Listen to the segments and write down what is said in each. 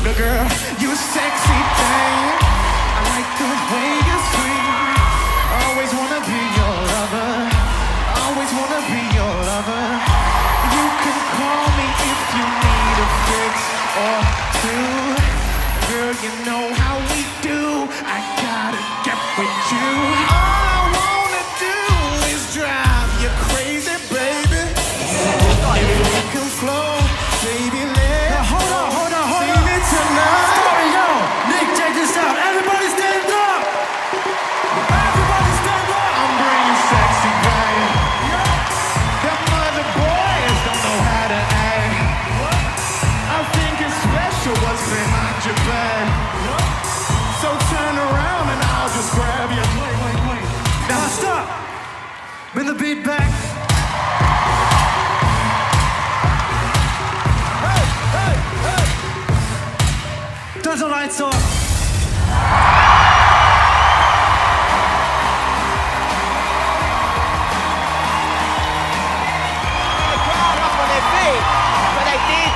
Sugar girl, you sexy thing. I like the way you swing. Always wanna be your lover. Always wanna be your lover. You can call me if you need a fix or two. Girl, you know how we do. I gotta get with you. All I wanna do is drive you crazy, baby. If we can flow, baby, let's hold on. See me tonight. Sorry, yo. Nick, check this out. Everybody stand up. Everybody stand up. I'm bringing sexy back. Them other boys don't know how to act. I think it's special what's behind your back. So turn around and I'll just grab you. Wait. Now stop. Bring the beat back. Turn the lights off. The crowd up on their feet, but they did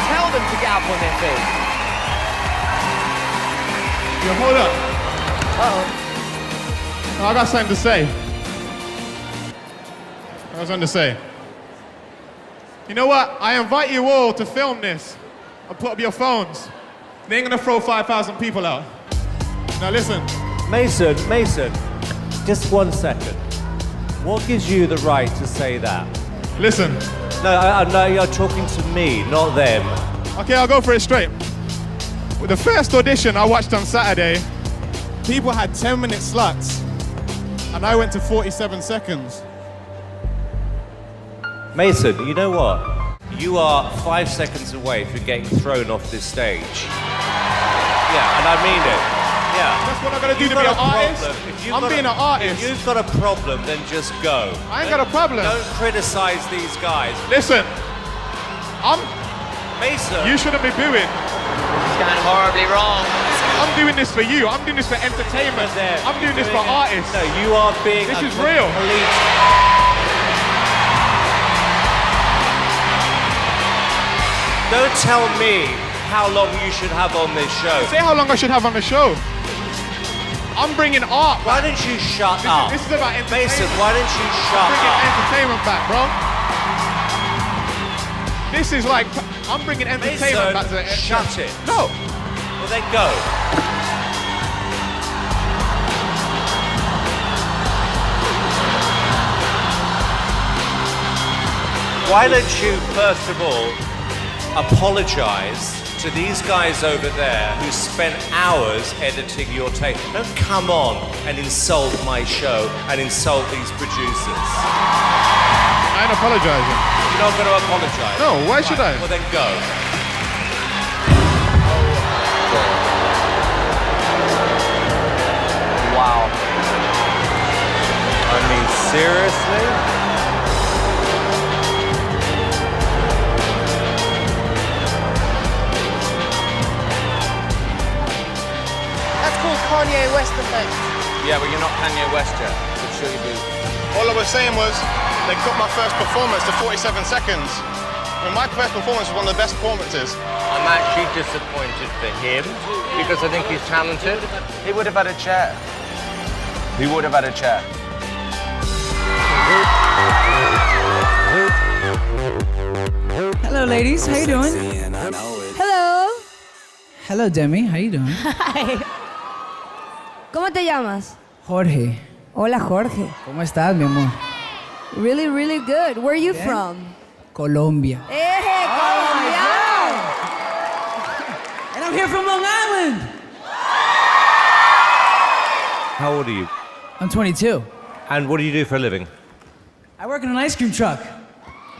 tell them to get up on their feet. Yo, hold up. Uh-oh. I got something to say. I got something to say. You know what? I invite you all to film this and put up your phones. They ain't gonna throw 5,000 people out. Now listen. Mason, just 1 second. What gives you the right to say that? Listen. No, you're talking to me, not them. Okay, I'll go for it straight. With the first audition I watched on Saturday, people had 10-minute slots, and I went to 47 seconds. Mason, you know what? You are 5 seconds away from getting thrown off this stage. Yeah, and I mean it. Yeah. That's what I gotta do to be an artist. I'm being an artist. If you've got a problem, then just go. I ain't got a problem. Don't criticize these guys. Listen, Mason. you shouldn't be booing. It's going horribly wrong. I'm doing this for you. I'm doing this for entertainment. I'm doing this for artists. No, you are being This is real. Don't tell me how long you should have on this show. Say how long I should have on the show. I'm bringing art. Why don't you shut up? This is about entertainment. Mason, why don't you shut I'm bringing up? entertainment back, bro. This is like, I'm bringing entertainment back to the... Shut it. No. Well, then go. Why don't you, first of all, apologize to these guys over there who spent hours editing your tape. Don't come on and insult my show and insult these producers. I ain't apologizing. You're not going to apologize? No, why should I? Well, then go. Wow. I mean, seriously? Kanye West effect. Yeah, but you're not Kanye West yet. I'm sure you do. All I was saying was, they got my first performance to 47 seconds. I mean, my first performance was one of the best performances. I'm actually disappointed for him because I think he's talented. He would have had a chair. He would have had a chair. Hello, ladies. How you doing? Hello. Hello, Demi. How you doing? Hi. ¿Cómo te llamas? Jorge. Hola, Jorge. ¿Cómo estás, mi amor? Really, really good. Where are you from? Colombia. Colombia! And I'm here from Long Island. How old are you? I'm 22. And what do you do for a living? I work in an ice cream truck.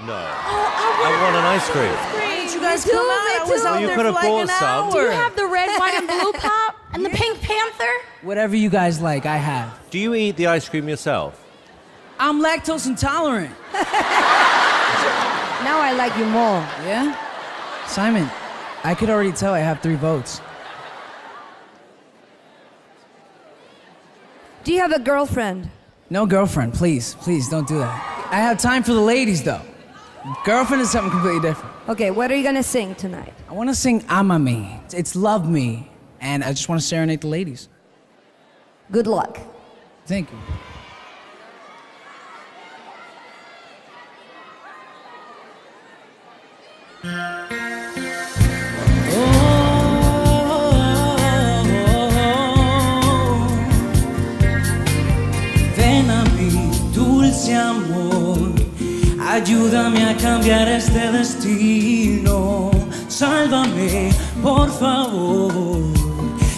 No. I want an ice cream. Why didn't you guys Me come too, out? me I was too. out Well, you there could for have like bought an some. hour. Do you have the red, white, and blue pop and the Pink Panther? Whatever you guys like, I have. Do you eat the ice cream yourself? I'm lactose intolerant. Now I like you more. Yeah? Simon, I could already tell I have 3 votes. Do you have a girlfriend? No girlfriend, please. Please, don't do that. I have time for the ladies, though. Girlfriend is something completely different. Okay, what are you gonna sing tonight? I want to sing Amame. It's Love Me. And I just want to serenade the ladies. Good luck. Thank you. Ven a mí, dulce amor, ayúdame a cambiar este destino. Sálvame, por favor,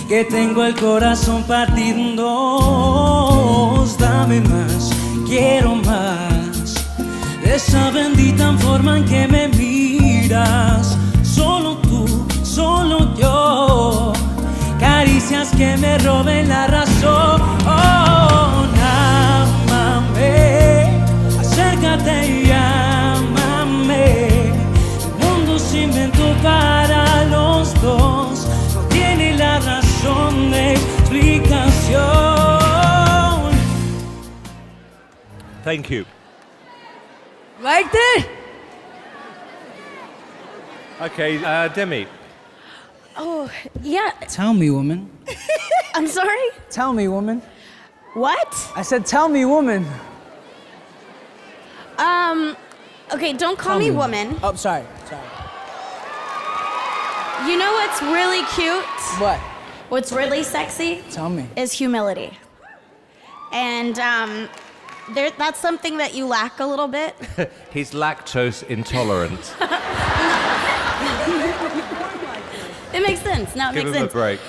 que tengo el corazón partido en dos. Dame más, quiero más, de esa bendita forma en que me miras. Solo tú, solo yo, caricias que me roben la razón. Ámame, acércate y ámame. El mundo se inventó para los dos, no tiene la razón de explicación. Thank you. Liked it? Okay, Demi. Oh, yeah. Tell me, woman. I'm sorry? Tell me, woman. What? I said, tell me, woman. Okay, don't call Tell me woman. Oh, sorry. You know what's really cute? What? What's really sexy? Tell me. Is humility. And that's something that you lack a little bit. He's lactose intolerant. It makes sense. No, it Give makes him a sense. break.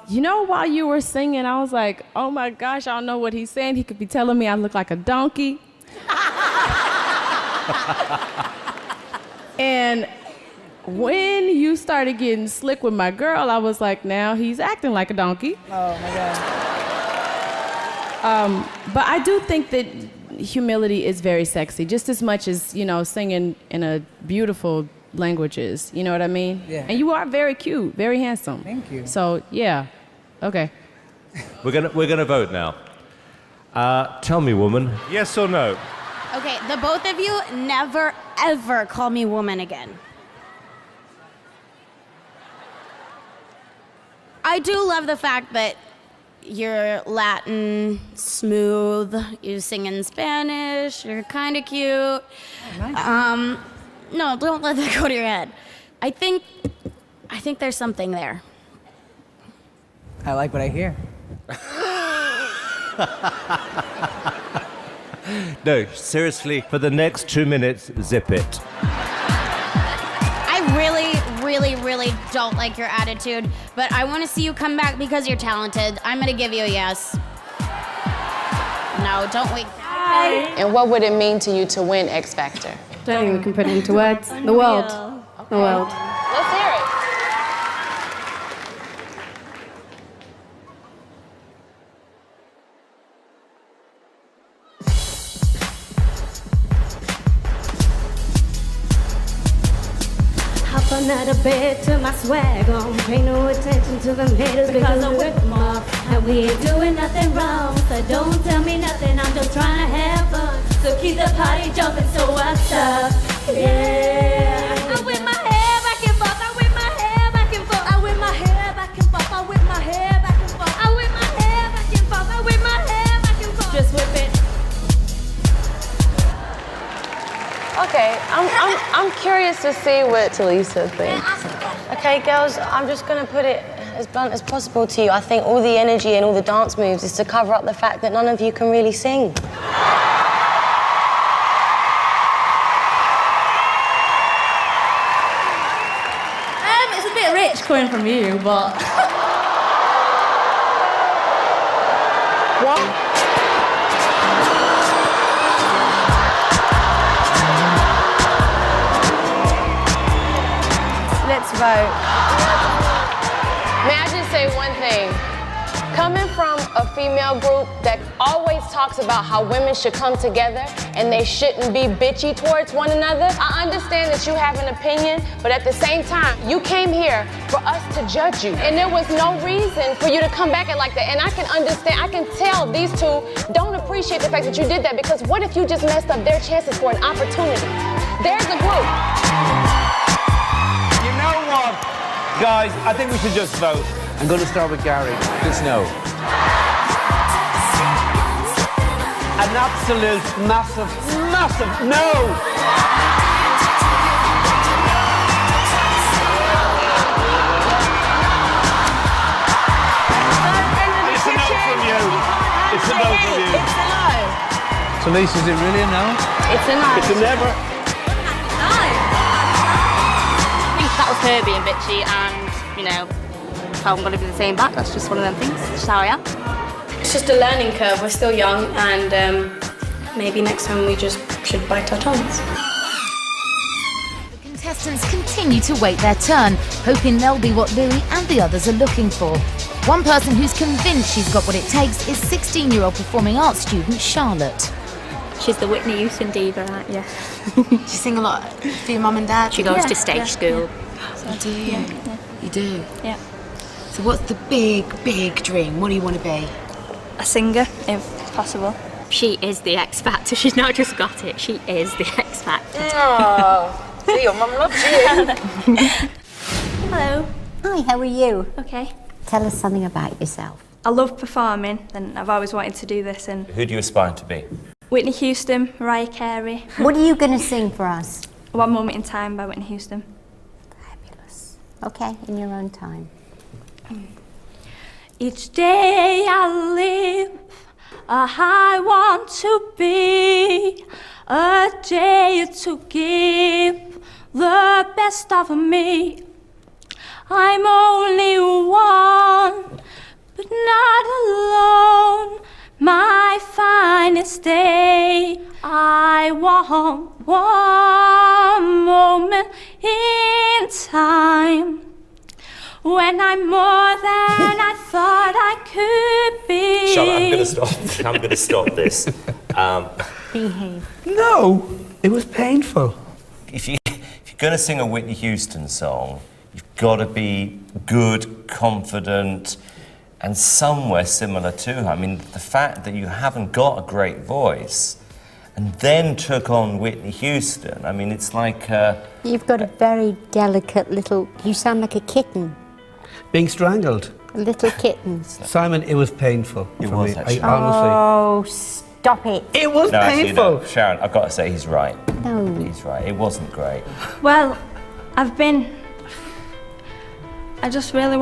You know, while you were singing, I was like, oh my gosh, I don't know what he's saying. He could be telling me I look like a donkey. And when you started getting slick with my girl, I was like, now he's acting like a donkey. Oh, my God. But I do think that humility is very sexy, just as much as, you know, singing in a beautiful languages. You know what I mean? Yeah. And you are very cute, very handsome. Thank you. So, yeah. Okay. We're gonna vote now. Tell me, woman, yes or no? Okay, the both of you never, ever call me woman again. I do love the fact that you're Latin, smooth, you sing in Spanish, you're kind of cute. Oh, nice. No, don't let that go to your head. I think there's something there. I like what I hear. No, seriously, for the next 2 minutes, zip it. I really, really, really don't like your attitude, but I want to see you come back because you're talented. I'm going to give you a yes. No, don't wait. And what would it mean to you to win X Factor? Don't think we can put it into words. The world. The world. Let's hear it. Hopping out of bed to my swag on. Pay no attention to them haters because I whip them off. And we ain't doing nothing wrong, so don't tell me nothing. I'm just trying to have fun. So keep the party jumping, so what's up? Yeah. I whip my hair back and forth. I whip my hair back and forth. I whip my hair back and forth. I whip my hair back and forth. I whip my hair back and forth. I whip my hair back and forth. Just whip it. Okay, I'm curious to see what Talisa thinks. Okay, girls, I'm just gonna put it as blunt as possible to you. I think all the energy and all the dance moves is to cover up the fact that none of you can really sing. It's a bit rich coming from you, but... What? Let's vote. May I just say one thing? Coming from a female group that always talks about how women should come together and they shouldn't be bitchy towards one another, I understand that you have an opinion, but at the same time, you came here for us to judge you. And there was no reason for you to come back at like that. And I can understand, I can tell these two don't appreciate the fact that you did that, because what if you just messed up their chances for an opportunity? There's a group. You know what? Guys, I think we should just vote. I'm going to start with Gary. Just no. An absolute massive, massive no! It's a no from you. It's a no from you. It's a no. So, Lisa, is it really a no? It's a no. It's a never. I think that was her being bitchy, and, you know, I'm going to be the same back. That's just one of them things. That's just how I am. It's just a learning curve. We're still young, and maybe next time we just should bite our tongues. The contestants continue to wait their turn, hoping they'll be what Louis and the others are looking for. One person who's convinced she's got what it takes is 16-year-old performing arts student Charlotte. She's the Whitney Houston diva, aren't you? Do you sing a lot for your mum and dad? She goes to stage school. You do? Yeah. You do? Yeah. So what's the big, big dream? What do you want to be? A singer, if possible. She is the X Factor. She's not just got it, she is the X Factor. Oh, see, your mum loves you. Hello. Hi, how are you? Okay. Tell us something about yourself. I love performing, and I've always wanted to do this. And Who do you aspire to be? Whitney Houston, Mariah Carey. What are you going to sing for us? One Moment in Time by Whitney Houston. Fabulous. Okay, in your own time. Each day I live, I want to be a day to give the best of me. I'm only one, but not alone. My finest day, I want one moment in time. When I'm more than I thought I could be. Charlotte, I'm going to stop this. Behave. No, it was painful. If you're going to sing a Whitney Houston song, you've got to be good, confident, and somewhere similar to her. I mean, the fact that you haven't got a great voice and then took on Whitney Houston, I mean, it's like... You've got a very delicate little... You sound like a kitten. Being strangled. A little kitten. Simon, it was painful for me. Actually. Honestly. Oh, stop it. It was painful. Actually, no, Sharon, I've got to say, he's right. No. He's right. It wasn't great. Well, I just really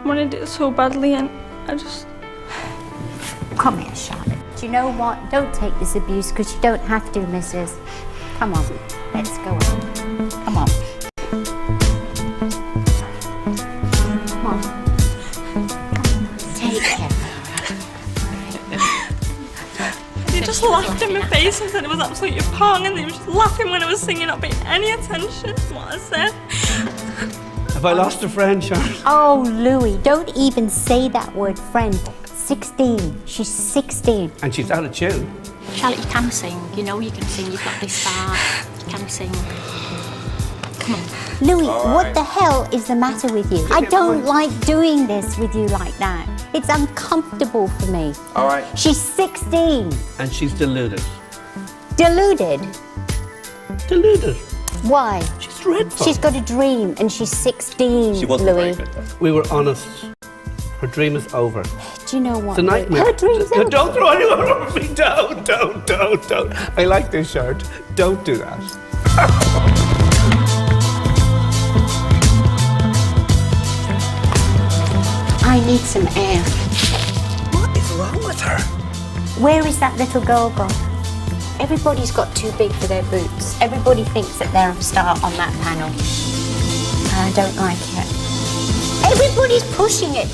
wanted it so badly, and I just... Come here, Charlotte. Do you know what? Don't take this abuse, because you don't have to, missus. Come on, let's go on. Come on. Come on. Take care. They just laughed in my face and said it was absolutely appalling, and they were just laughing when I was singing, not paying any attention to what I said. Have I lost a friend, Sharon? Oh, Louis, don't even say that word, friend. 16. She's 16. And she's out of tune. Charlotte, you can sing. You know you can sing. You've got this far. You can sing. Come on. Louis, what the hell is the matter with you? I don't like doing this with you like that. It's uncomfortable for me. All right. She's 16. And she's deluded. Deluded? Deluded. Why? She's dreadful. She's got a dream and she's 16, She wasn't Louis. very good. We were honest. Her dream is over. Do you know what? It's a nightmare. Her dream's No, over. don't throw anyone over me. Don't. I like this shirt. Don't do that. I need some air. What is wrong with her? Where is that little girl gone? Everybody's got too big for their boots. Everybody thinks that they're a star on that panel. And I don't like it. Everybody's pushing it.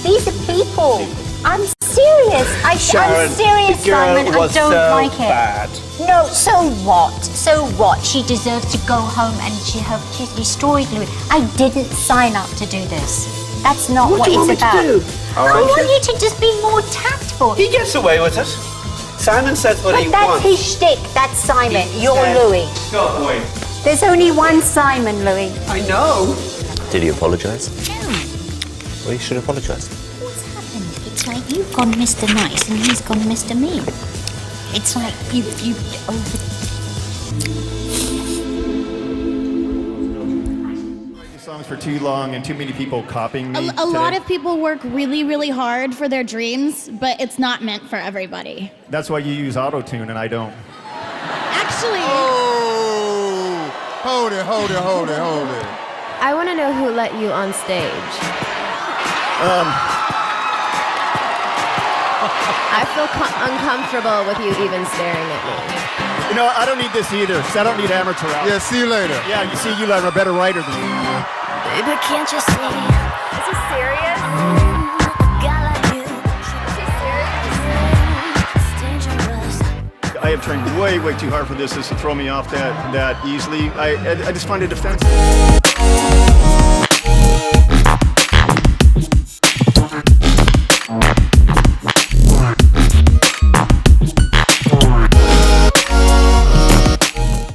These are people. I'm serious. I'm serious, the girl Simon. was I don't so like it. bad. No, so what? So what? She deserves to go home and she's destroyed Louis. I didn't sign up to do this. That's not what do you it's want me to about. do? All I right. want you to just be more tactful. He gets away with it. Simon says what But he that's wants. his shtick. That's Simon. You're Louis. Go away. There's only one Simon, Louis. I know. Did he apologise? No. Well, he should apologise. What's happened? It's like you've gone Mr. Nice and he's gone Mr. Mean. It's like you Songs for too long and too many people copying me. A lot of people work really, really hard for their dreams, but it's not meant for everybody. That's why you use auto-tune and I don't. Actually... Hold it. I want to know who let you on stage. I feel uncomfortable with you even staring at me. You know, I don't need this either, because I don't need amateur hour. Yeah, see you later. Yeah, you see, you are a better writer than me. Baby, can't you see? Is he serious? I have trained way too hard for this to throw me off that easily. I just find it offensive.